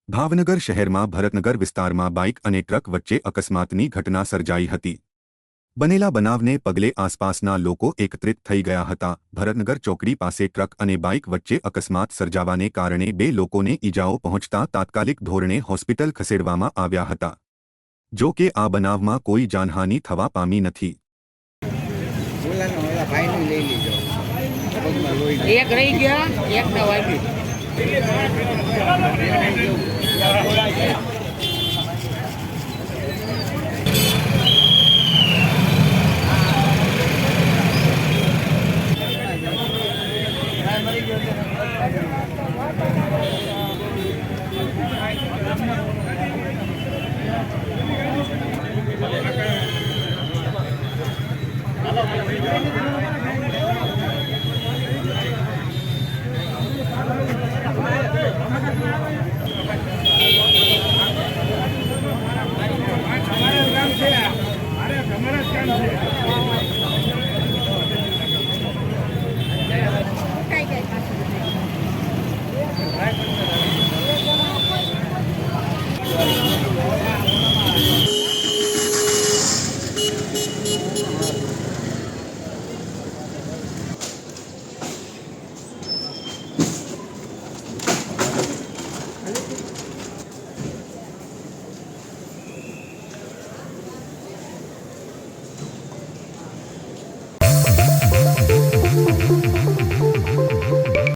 ભાવનગર શહેરમાં ભરતનગર વિસ્તારમાં બાઇક અને ટ્રક વચ્ચે અકસ્માતની ઘટના સર્જાઈ હતી। બનેલા બનાવને પગલે આસપાસના લોકો એકત્રિત થઈ ગયા હતા। ભરતનગર ચોકડી પાસે ટ્રક અને બાઇક વચ્ચે અકસ્માત સર્જાવાને કારણે 2 લોકોને ઈજાઓ પહોંચતા તાત્કાલિક ધોરણે હોસ્પિટલ ખસેડવામાં આવ્યા હતા। જો કે આ બનાવમાં કોઈ જાનહાનિ થવા પામી નથી। એક રહી ગયા, એકને વાગી।